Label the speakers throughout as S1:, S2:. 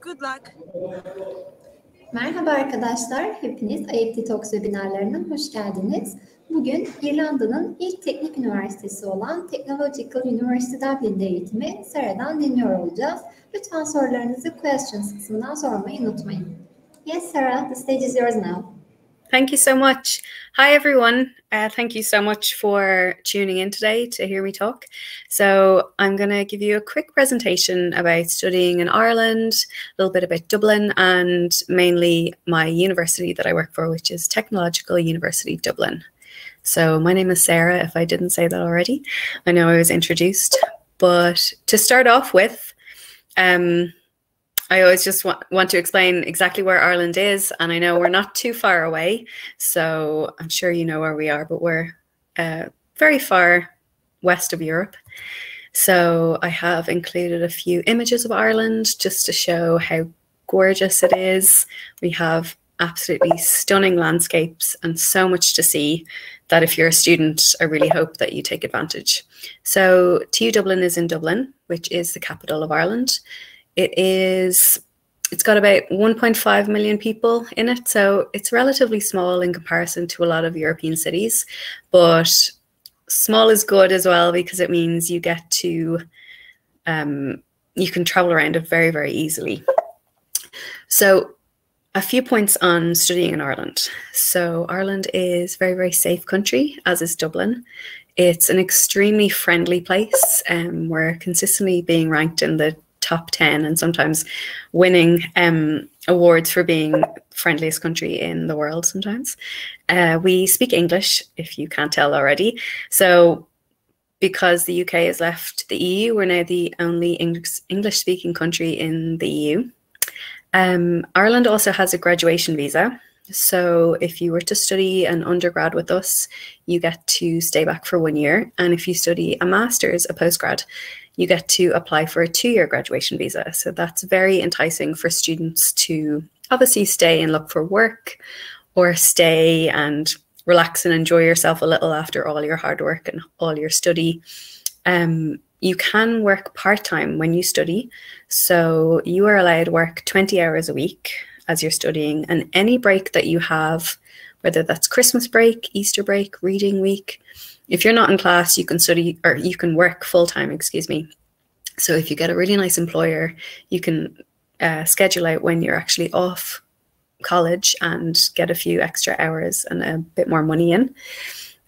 S1: Good luck.
S2: Merhaba arkadaşlar, hepiniz IEFT Talks webinarlarına hoş geldiniz. Bugün İrlanda'nın ilk teknik üniversitesi olan Technological University Dublin'de eğitimi Sarah'dan dinliyor olacağız. Lütfen sorularınızı questions kısmından sormayı unutmayın. Yes, Sarah, the stage is yours now.
S3: Thank you so much. Hi, everyone. Thank you so much for tuning in today to hear me talk. So I'm going to give you a quick presentation about studying in Ireland, a little bit about Dublin, and mainly my university that I work for, which is Technological University Dublin. So my name is Sarah, if I didn't say that already. I know I was introduced, but to start off with, I always just want to explain exactly where Ireland is, and I know we're not too far away, so I'm sure you know where we are, but we're very far west of Europe. So I have included a few images of Ireland just to show how gorgeous it is. We have absolutely stunning landscapes and so much to see that if you're a student, I really hope that you take advantage. So TU Dublin is in Dublin, which is the capital of Ireland. It's got about 1.5 million people in it, so it's relatively small in comparison to a lot of European cities, but small is good as well because it means you get to, you can travel around it very, very easily. So a few points on studying in Ireland. So Ireland is a very, very safe country, as is Dublin. It's an extremely friendly place. We're consistently being ranked in the top 10 and sometimes winning awards for being friendliest country in the world sometimes. We speak English, if you can't tell already. So because the UK has left the EU, we're now the only English-speaking country in the EU. Ireland also has a graduation visa. So if you were to study an undergrad with us, you get to stay back for 1 year. And if you study a master's, a postgrad, you get to apply for a 2-year graduation visa. So that's very enticing for students to obviously stay and look for work or stay and relax and enjoy yourself a little after all your hard work and all your study. You can work part-time when you study. So you are allowed to work 20 hours a week as you're studying, and any break that you have, whether that's Christmas break, Easter break, reading week, if you're not in class, you can study or you can work full-time, excuse me. So if you get a really nice employer, you can schedule out when you're actually off college and get a few extra hours and a bit more money in.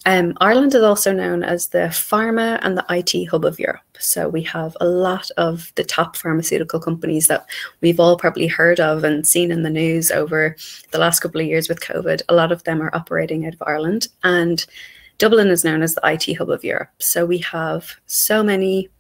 S3: Ireland is also known as the pharma and the IT hub of Europe. So we have a lot of the top pharmaceutical companies that we've all probably heard of and seen in the news over the last couple of years with COVID. A lot of them are operating out of Ireland, and Dublin is known as the IT hub of Europe. So we have so many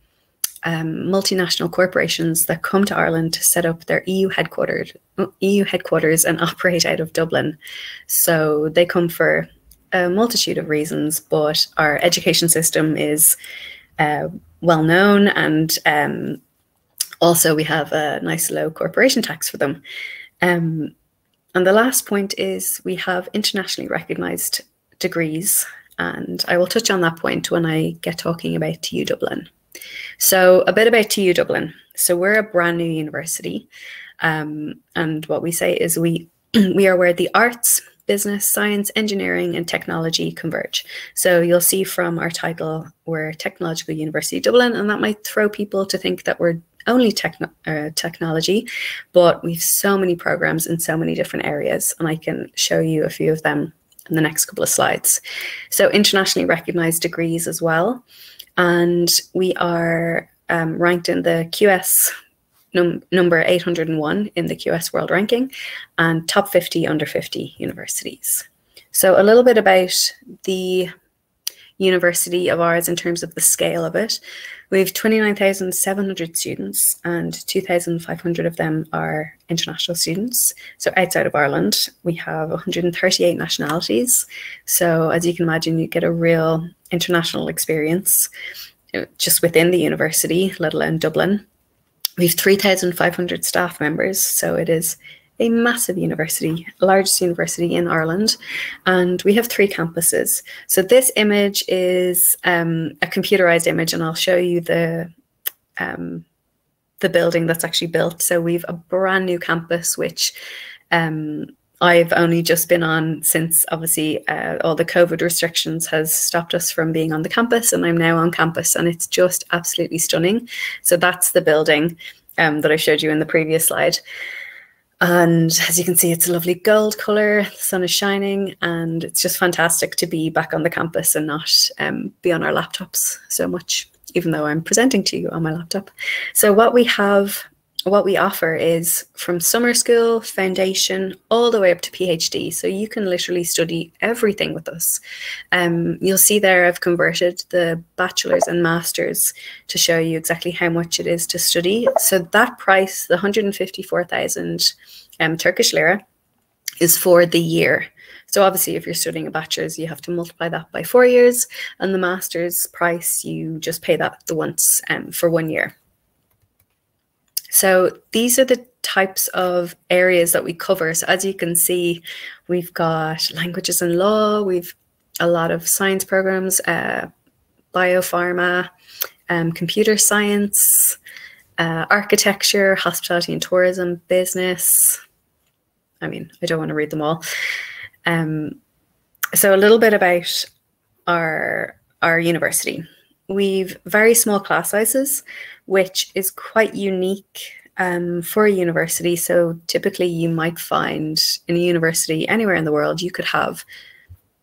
S3: multinational corporations that come to Ireland to set up their EU headquarters and operate out of Dublin. So they come for a multitude of reasons, but our education system is well known, and also we have a nice low corporation tax for them. And the last point is we have internationally recognized degrees, and I will touch on that point when I get talking about TU Dublin. So a bit about TU Dublin. So we're a brand new university, and what we say is we are where the arts, business, science, engineering, and technology converge. So you'll see from our title, we're Technological University Dublin, and that might throw people to think that we're only technology, but we've so many programs in so many different areas, and I can show you a few of them in the next couple of slides. So internationally recognized degrees as well, and we are ranked in the QS number 801 in the QS World Ranking, and top 50 under 50 universities. So a little bit about the university of ours in terms of the scale of it. We have 29,700 students, and 2,500 of them are international students. So outside of Ireland, we have 138 nationalities. So as you can imagine, you get a real international experience just within the university, let alone Dublin. We have 3,500 staff members, so it is a massive university, largest university in Ireland, and we have 3 campuses. So this image is a computerized image, and I'll show you the the building that's actually built. So we've a brand new campus, which I've only just been on since obviously all the COVID restrictions has stopped us from being on the campus, and I'm now on campus, and it's just absolutely stunning. So that's the building that I showed you in the previous slide. And as you can see, it's a lovely gold color, the sun is shining, and it's just fantastic to be back on the campus and not be on our laptops so much, even though I'm presenting to you on my laptop. So what we offer is from summer school, foundation, all the way up to PhD. So you can literally study everything with us. You'll see there I've converted the bachelor's and master's to show you exactly how much it is to study. So that price, the 154,000 Turkish lira, is for the year. So obviously if you're studying a bachelor's, you have to multiply that by 4 years, and the master's price, you just pay that the once for 1 year. So these are the types of areas that we cover. So as you can see, we've got languages and law, we've a lot of science programs, biopharma, computer science, architecture, hospitality and tourism, business. I mean, I don't want to read them all. So a little bit about our university. We've very small class sizes, which is quite unique for a university. So typically you might find in a university anywhere in the world, you could have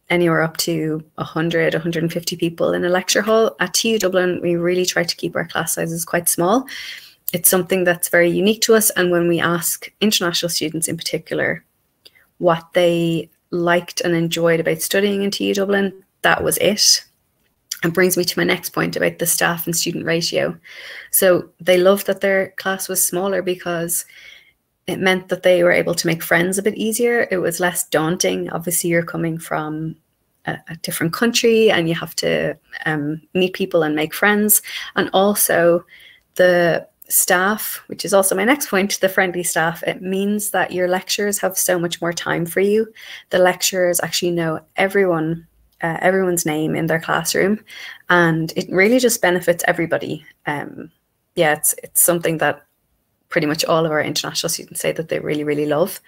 S3: anywhere up to 100, 150 people in a lecture hall. At TU Dublin, we really try to keep our class sizes quite small. It's something that's very unique to us. And when we ask international students in particular what they liked and enjoyed about studying in TU Dublin, that was it. And brings me to my next point about the staff and student ratio. So they loved that their class was smaller because it meant that they were able to make friends a bit easier. It was less daunting. Obviously, you're coming from a different country and you have to meet people and make friends. And also the staff, which is also my next point, the friendly staff, it means that your lecturers have so much more time for you. The lecturers actually know everyone's name in their classroom, and it really just benefits everybody. Yeah, it's something that pretty much all of our international students say that they really, really love.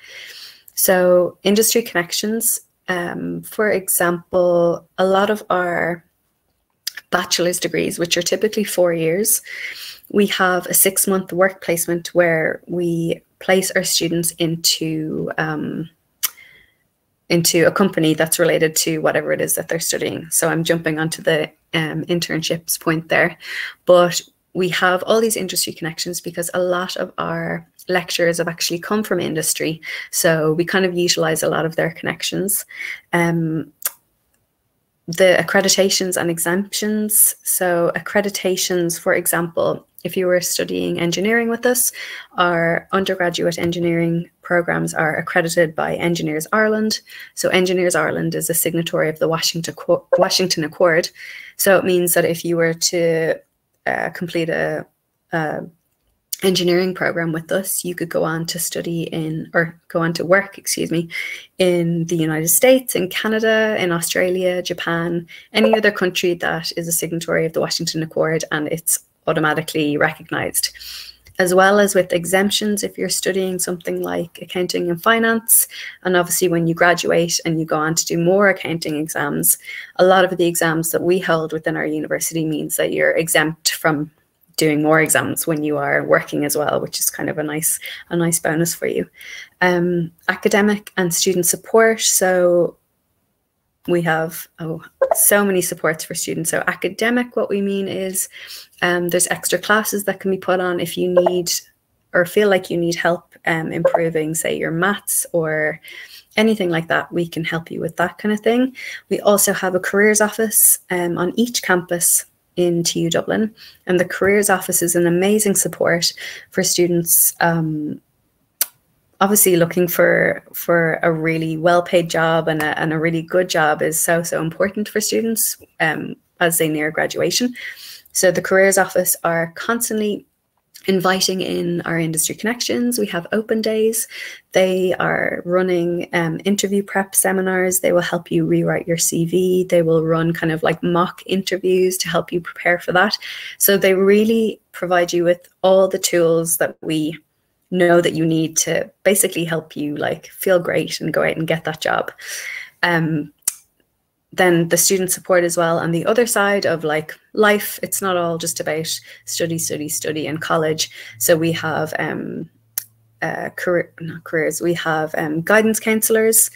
S3: So industry connections, for example, a lot of our bachelor's degrees, which are typically 4 years, we have a 6-month work placement where we place our students into a company that's related to whatever it is that they're studying. So I'm jumping onto the internships point there, but we have all these industry connections because a lot of our lecturers have actually come from industry. So we kind of utilize a lot of their connections. The accreditations and exemptions. So accreditations, for example, if you were studying engineering with us, our undergraduate engineering programs are accredited by Engineers Ireland. So Engineers Ireland is a signatory of the Washington Accord. So it means that if you were to complete a engineering program with us, you could go on to study work, in the United States, in Canada, in Australia, Japan, any other country that is a signatory of the Washington Accord, and it's automatically recognized. As well as with exemptions, if you're studying something like accounting and finance, and obviously when you graduate and you go on to do more accounting exams, a lot of the exams that we hold within our university means that you're exempt from doing more exams when you are working as well, which is kind of a nice bonus for you. Academic and student support. So we have so many supports for students. So academic, what we mean is there's extra classes that can be put on if you need or feel like you need help improving, say, your maths or anything like that. We can help you with that kind of thing. We also have a careers office on each campus in TU Dublin, and the careers office is an amazing support for students obviously looking for a really well-paid job, and a really good job is so important for students as they near graduation. So the careers office are constantly inviting in our industry connections. We have open days. They are running interview prep seminars. They will help you rewrite your CV. They will run kind of like mock interviews to help you prepare for that. So they really provide you with all the tools that we know that you need to basically help you like feel great and go out and get that job. Then the student support as well on the other side of like life. It's not all just about study in college. So we have careers. We have guidance counselors.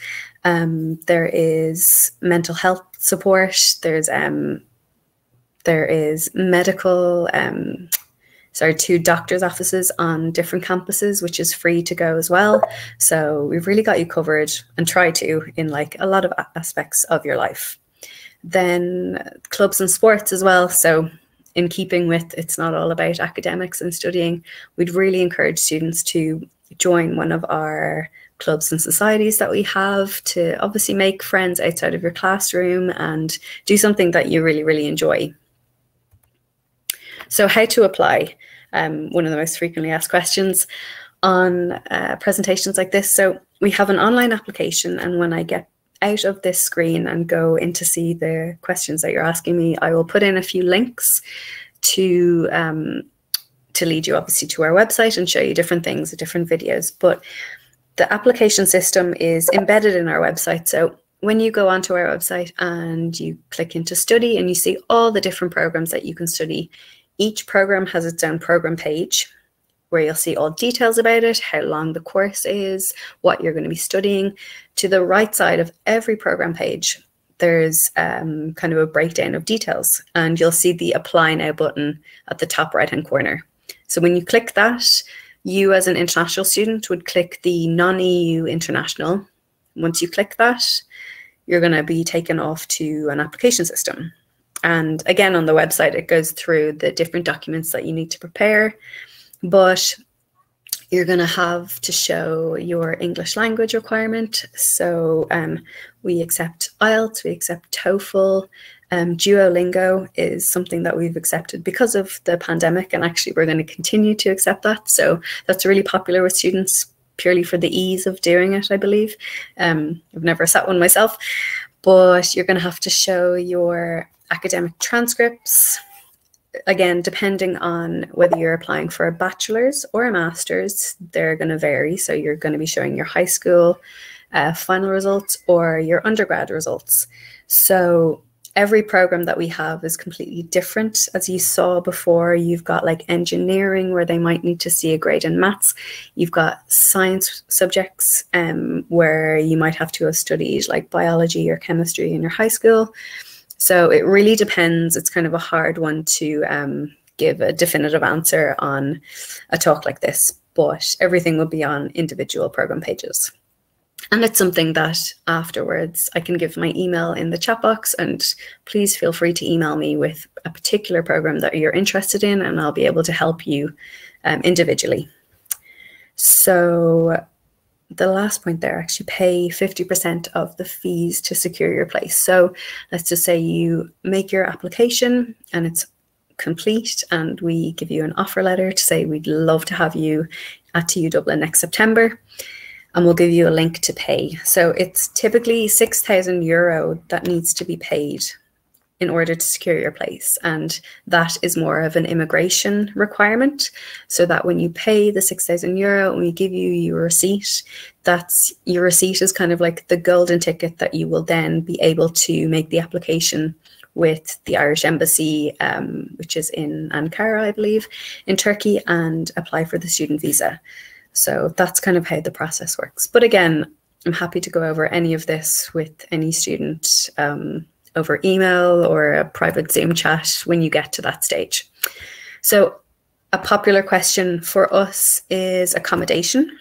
S3: There is mental health support. There is medical. 2 doctors' offices on different campuses, which is free to go as well. So we've really got you covered and try to in like a lot of aspects of your life. Then clubs and sports as well. So in keeping with it's not all about academics and studying, we'd really encourage students to join one of our clubs and societies that we have to obviously make friends outside of your classroom and do something that you really, really enjoy. So how to apply, one of the most frequently asked questions on presentations like this. So we have an online application, and when I get out of this screen and go in to see the questions that you're asking me, I will put in a few links to lead you obviously to our website and show you different things, different videos. But the application system is embedded in our website. So when you go onto our website and you click into study and you see all the different programs that you can study, each program has its own program page where you'll see all details about it, how long the course is, what you're going to be studying. To the right side of every program page, there's kind of a breakdown of details, and you'll see the Apply Now button at the top right-hand corner. So when you click that, you as an international student would click the non-EU international. Once you click that, you're going to be taken off to an application system. And again, on the website, it goes through the different documents that you need to prepare, but you're going to have to show your English language requirement. So we accept IELTS, we accept TOEFL. Duolingo is something that we've accepted because of the pandemic, and actually we're going to continue to accept that. So that's really popular with students purely for the ease of doing it, I believe. I've never sat one myself, but you're going to have to show your academic transcripts. Again, depending on whether you're applying for a bachelor's or a master's, they're going to vary. So you're going to be showing your high school final results or your undergrad results. So every program that we have is completely different. As you saw before, you've got like engineering where they might need to see a grade in maths. You've got science subjects where you might have to have studied like biology or chemistry in your high school. So it really depends. It's kind of a hard one to give a definitive answer on a talk like this, but everything will be on individual program pages. And it's something that afterwards I can give my email in the chat box, and please feel free to email me with a particular program that you're interested in, and I'll be able to help you individually. So the last point there, actually pay 50% of the fees to secure your place. So let's just say you make your application and it's complete, and we give you an offer letter to say we'd love to have you at TU Dublin next September, and we'll give you a link to pay. So it's typically €6,000 that needs to be paid in order to secure your place. And that is more of an immigration requirement, so that when you pay the €6,000 and we give you your receipt, that's your receipt is kind of like the golden ticket that you will then be able to make the application with the Irish Embassy, which is in Ankara, I believe, in Turkey, and apply for the student visa. So that's kind of how the process works. But again, I'm happy to go over any of this with any student over email or a private Zoom chat when you get to that stage. So a popular question for us is accommodation.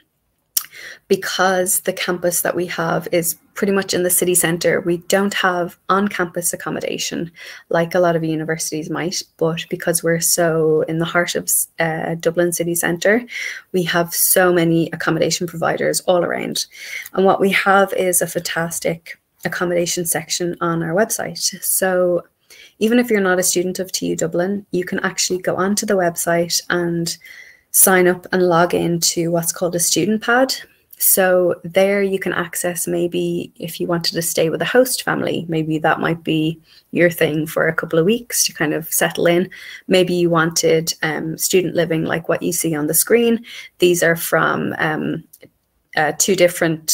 S3: Because the campus that we have is pretty much in the city centre, we don't have on-campus accommodation like a lot of universities might, but because we're so in the heart of Dublin city centre, we have so many accommodation providers all around. And what we have is a fantastic accommodation section on our website. So even if you're not a student of TU Dublin, you can actually go onto the website and sign up and log into what's called a student pad. So there you can access, maybe if you wanted to stay with a host family, maybe that might be your thing for a couple of weeks to kind of settle in. Maybe you wanted student living like what you see on the screen. These are from 2 different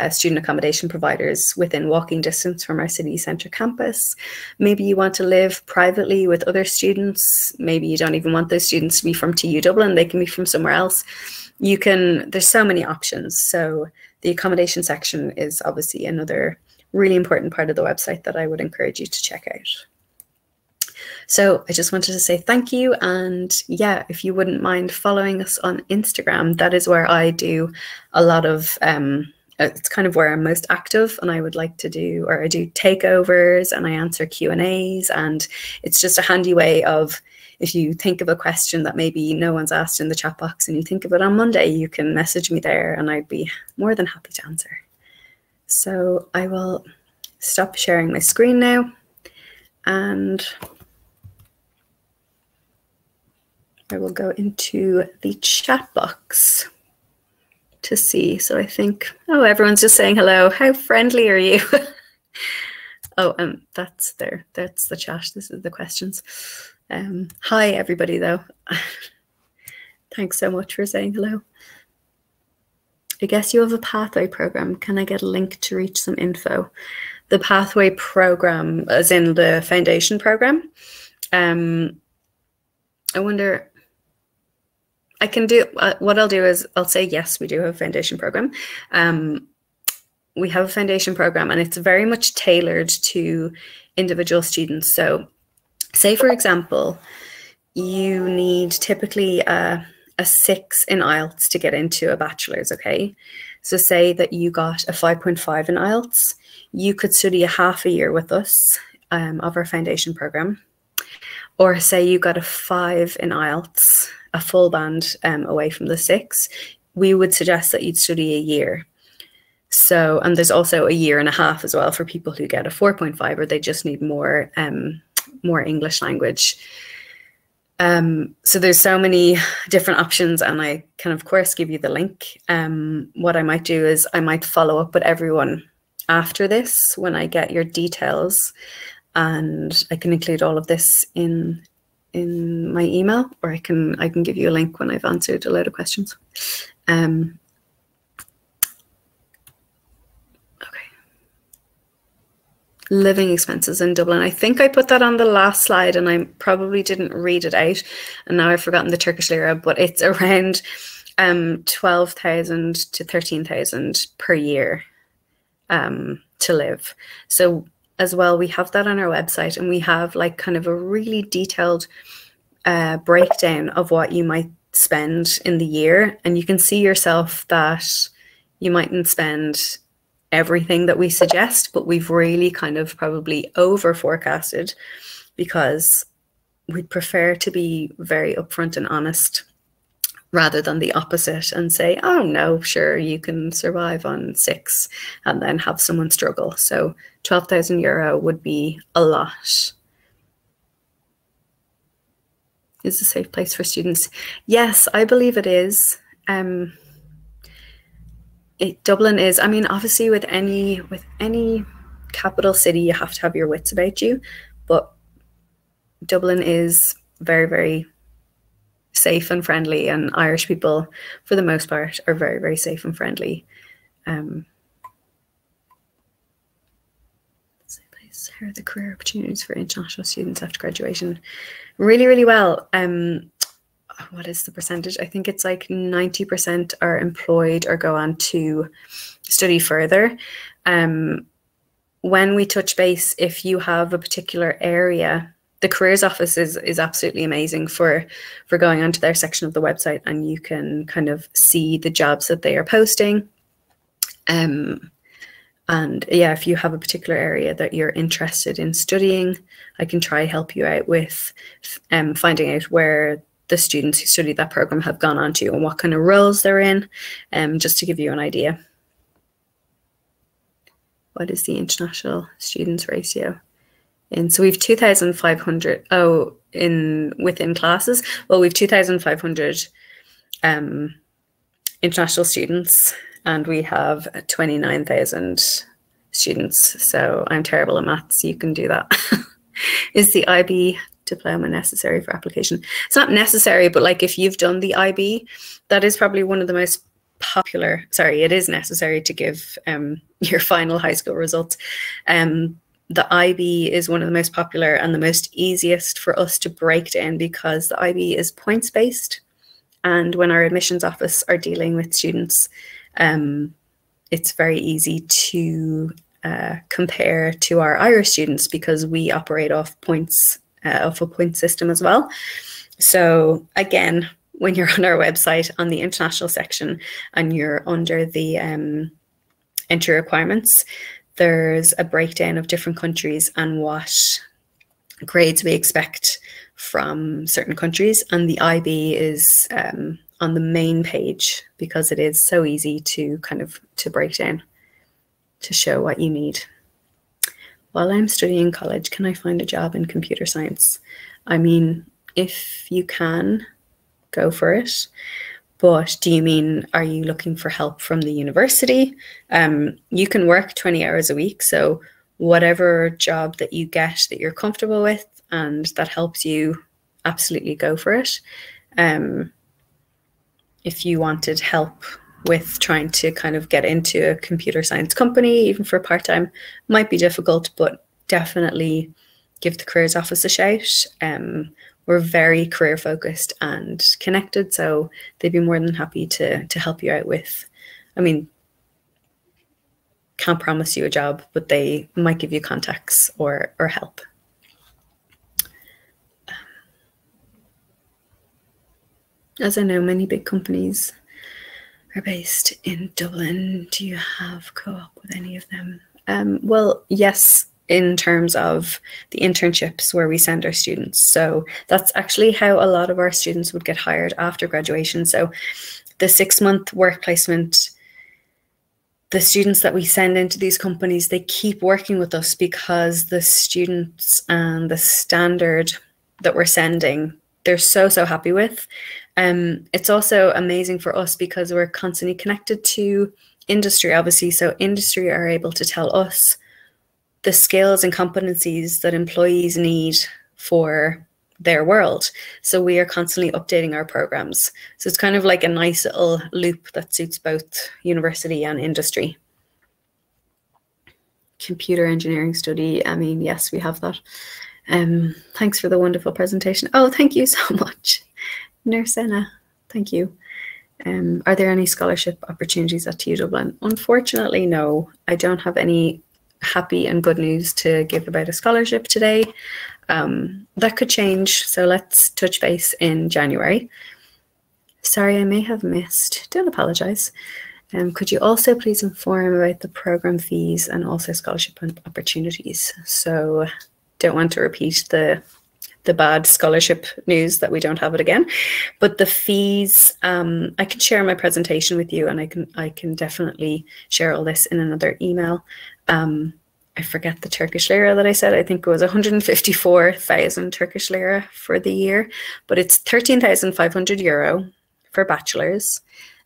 S3: student accommodation providers within walking distance from our city centre campus. Maybe you want to live privately with other students. Maybe you don't even want those students to be from TU Dublin. They can be from somewhere else. There's so many options. So the accommodation section is obviously another really important part of the website that I would encourage you to check out. So I just wanted to say thank you. And yeah, if you wouldn't mind following us on Instagram, that is where I do a lot of, it's kind of where I'm most active, and I would like to do, or I do takeovers and I answer Q&As, and it's just a handy way of, if you think of a question that maybe no one's asked in the chat box and you think of it on Monday, you can message me there and I'd be more than happy to answer. So I will stop sharing my screen now, and I will go into the chat box to see. So I think, oh, everyone's just saying hello. How friendly are you? Oh, that's there. That's the chat. This is the questions. Hi, everybody, though. Thanks so much for saying hello. I guess you have a pathway program. Can I get a link to reach some info? The pathway program, as in the foundation program. I wonder, I can do, what I'll do is I'll say, yes, we do have a foundation program. We have a foundation program, and it's very much tailored to individual students. So say, for example, you need typically a 6 in IELTS to get into a bachelor's, okay? So say that you got a 5.5 in IELTS, you could study a half a year with us of our foundation program. Or say you got a 5 in IELTS, a full band away from the 6, we would suggest that you'd study a year. So, and there's also a year and a half as well for people who get a 4.5 or they just need more English language. So there's so many different options, and I can of course give you the link. What I might do is I might follow up with everyone after this when I get your details, and I can include all of this in my email, or I can give you a link when I've answered a load of questions. Living expenses in Dublin. I think I put that on the last slide and I probably didn't read it out, and now I've forgotten the Turkish lira, but it's around 12,000 to 13,000 per year to live. So as well, we have that on our website, and we have like kind of a really detailed breakdown of what you might spend in the year, and you can see yourself that you mightn't spend everything that we suggest, but we've really kind of probably over forecasted, because we'd prefer to be very upfront and honest rather than the opposite and say, oh no, sure, you can survive on 6 and then have someone struggle. So 12,000 euro would be a lot. Is a safe place for students? Yes, I believe it is. Dublin is, I mean, obviously with any capital city, you have to have your wits about you, but Dublin is very, very safe and friendly, and Irish people, for the most part, are very, very safe and friendly. How are the career opportunities for international students after graduation? Really, really well. What is the percentage? I think it's like 90% are employed or go on to study further. When we touch base, if you have a particular area, the careers office is absolutely amazing for going onto their section of the website, and you can kind of see the jobs that they are posting. And yeah, if you have a particular area that you're interested in studying, I can try help you out with finding out where the students who study that program have gone on to and what kind of roles they're in, just to give you an idea. What is the international students ratio? And so we've 2,500, within classes. Well, we've 2,500 international students, and we have 29,000 students. So I'm terrible at maths. You can do that. Is the IB diploma necessary for application? It's not necessary, but like if you've done the IB, that is probably one of the most popular. Sorry, it is necessary to give your final high school results. The IB is one of the most popular and the most easiest for us to break down, because the IB is points based. And when our admissions office are dealing with students, it's very easy to compare to our Irish students, because we operate off points, off a point system as well. So again, when you're on our website on the international section and you're under the entry requirements, there's a breakdown of different countries and what grades we expect from certain countries. And the IB is on the main page, because it is so easy to to break down, to show what you need. While I'm studying college, can I find a job in computer science? I mean, if you can, go for it. But do you mean, are you looking for help from the university? You can work 20 hours a week. So whatever job that you get that you're comfortable with and that helps you, absolutely go for it. If you wanted help with trying to get into a computer science company, even for part-time, might be difficult, but definitely give the careers office a shout. We're very career focused and connected, so they'd be more than happy to help you out with, I mean, can't promise you a job, but they might give you contacts or help. As I know, many big companies are based in Dublin. Do you have co-op with any of them? Well, yes, in terms of the internships where we send our students. So that's actually how a lot of our students would get hired after graduation. So the 6-month work placement, the students that we send into these companies, they keep working with us because the students and the standard that we're sending, they're so happy with. It's also amazing for us because we're constantly connected to industry, obviously. So industry are able to tell us the skills and competencies that employees need for their world. So we are constantly updating our programs. So it's kind of like a nice little loop that suits both university and industry. Computer engineering study, I mean, yes, we have that. Thanks for the wonderful presentation. Oh, thank you so much. Nursena, thank you. Are there any scholarship opportunities at TU Dublin? Unfortunately, no. I don't have any happy and good news to give about a scholarship today. That could change, so let's touch base in January. Sorry, I may have missed. Don't apologize. Could you also please inform about the program fees and also scholarship opportunities? So don't want to repeat the bad scholarship news that we don't have it again, but the fees, I can share my presentation with you, and I can definitely share all this in another email. I forget the Turkish lira that I said. I think it was 154,000 Turkish lira for the year, but it's 13,500 euro for bachelor's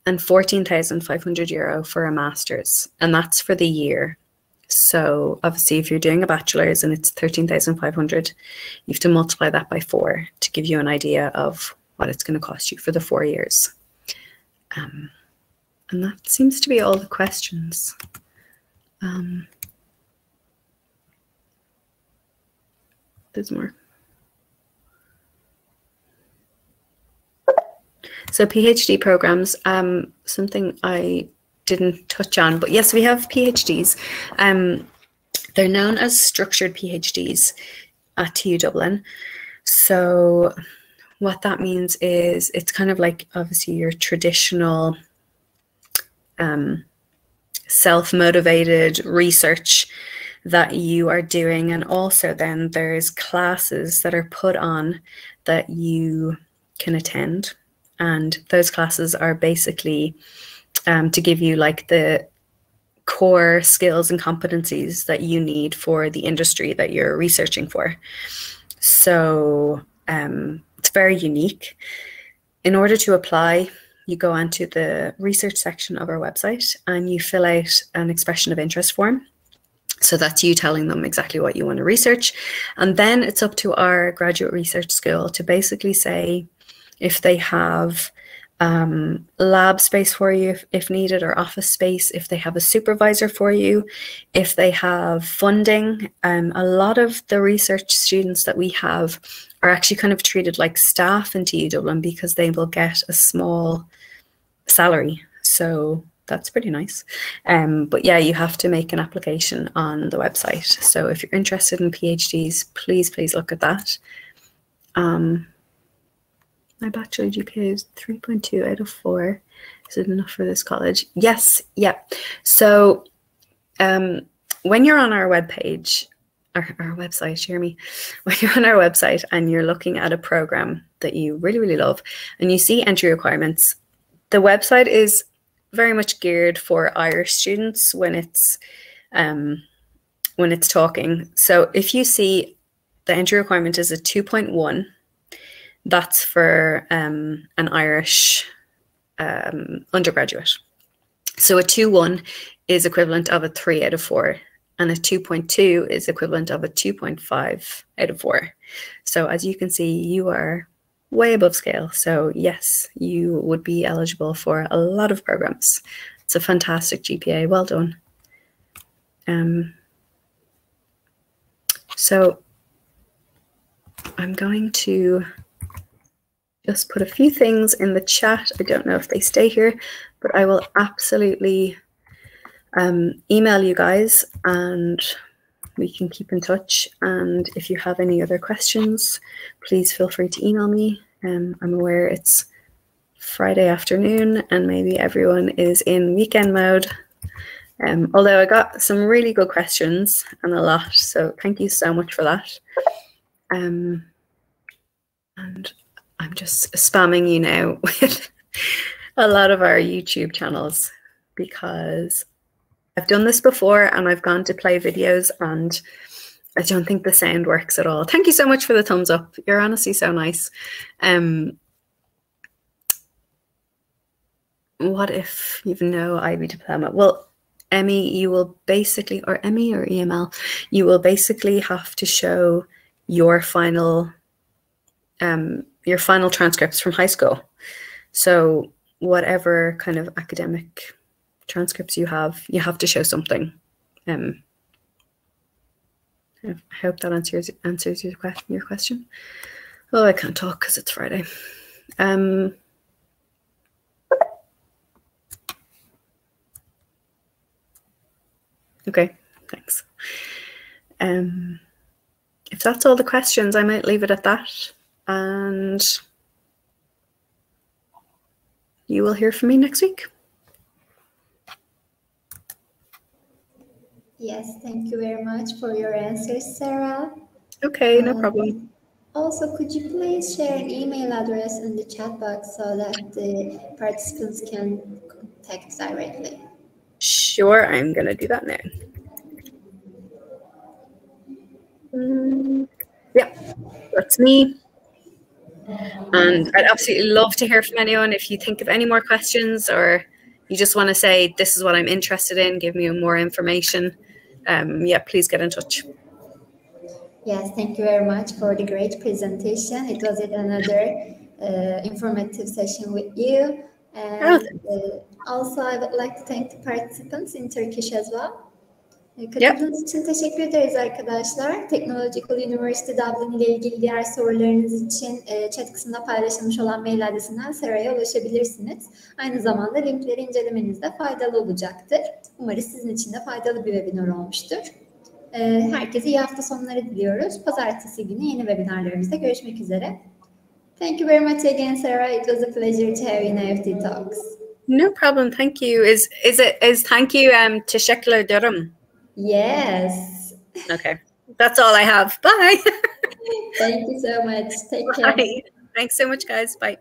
S3: and 14,500 euro for a master's, and that's for the year. So obviously if you're doing a bachelor's and it's 13,500, you have to multiply that by 4 to give you an idea of what it's going to cost you for the 4 years. And that seems to be all the questions. There's more. So PhD programs, something I didn't touch on, but yes, we have PhDs. They're known as structured PhDs at TU Dublin. So what that means is it's kind of like obviously your traditional self-motivated research that you are doing, and also then there's classes that are put on that you can attend, and those classes are basically to give you like the core skills and competencies that you need for the industry that you're researching for. So it's very unique. In order to apply, you go onto the research section of our website and you fill out an expression of interest form. So that's you telling them exactly what you want to research. And then it's up to our graduate research school to basically say if they have lab space for you if needed, or office space, if they have a supervisor for you, if they have funding. A lot of the research students that we have are actually kind of treated like staff in TU Dublin because they will get a small salary. So that's pretty nice. But yeah, you have to make an application on the website. So if you're interested in PhDs, please look at that. My bachelor GPA is 3.2 out of 4. Is it enough for this college? Yes, yeah. So when you're on our webpage, our website, hear me, when you're on our website and you're looking at a program that you really love and you see entry requirements, the website is very much geared for Irish students when it's talking. So if you see the entry requirement is a 2.1, that's for an Irish undergraduate. So a 2.1 is equivalent of a 3 out of 4, and a 2.2 is equivalent of a 2.5 out of 4. So as you can see, you are way above scale. So yes, you would be eligible for a lot of programs. It's a fantastic GPA. Well done. So I'm going to just put a few things in the chat. I don't know if they stay here, but I will absolutely email you guys and we can keep in touch. And if you have any other questions, please feel free to email me. I'm aware it's Friday afternoon and maybe everyone is in weekend mode. Although I got some really good questions and a lot, so thank you so much for that. And I'm just spamming you now with a lot of our YouTube channels because I've done this before and I've gone to play videos and I don't think the sound works at all. Thank you so much for the thumbs up. You're honestly so nice. What if you've no IB diploma? Well, Emmy, you will basically, or Emmy or EML, you will basically have to show your final transcripts from high school. So whatever kind of academic transcripts you have to show something. I hope that answers your question. Oh, I can't talk because it's Friday. Okay, thanks. If that's all the questions, I might leave it at that. And you will hear from me next week.
S2: Yes, thank you very much for your answers, Sarah.
S3: Okay, no problem.
S2: Also, could you please share an email address in the chat box so that the participants can contact directly?
S3: Sure, I'm going to do that now. Yeah, that's me. And I'd absolutely love to hear from anyone. If you think of any more questions or you just want to say, this is what I'm interested in, give me more information, yeah, please get in touch.
S2: Yes, thank you very much for the great presentation. It was another informative session with you. And also I would like to thank the participants in Turkish as well. Katıldığınız için teşekkür ederiz arkadaşlar. Technical University Dublin ile ilgili diğer sorularınız için chat kısmında paylaşılmış olan mail adresinden Sarah'ya ulaşabilirsiniz. Aynı zamanda linkleri incelemenizde faydalı olacaktır. Umarız sizin için de faydalı bir webinar olmuştur. Herkese iyi hafta sonları diliyoruz. Pazartesi günü yeni webinarlarımızda görüşmek üzere. Thank you very much again, Sarah. It was a pleasure to have you in IEFT Talks.
S3: No problem. Thank you. Is thank you teşekkür ederim?
S2: Yes.
S3: Okay. That's all I have. Bye.
S2: Thank you so much. Take care.
S3: Bye. Thanks so much, guys. Bye.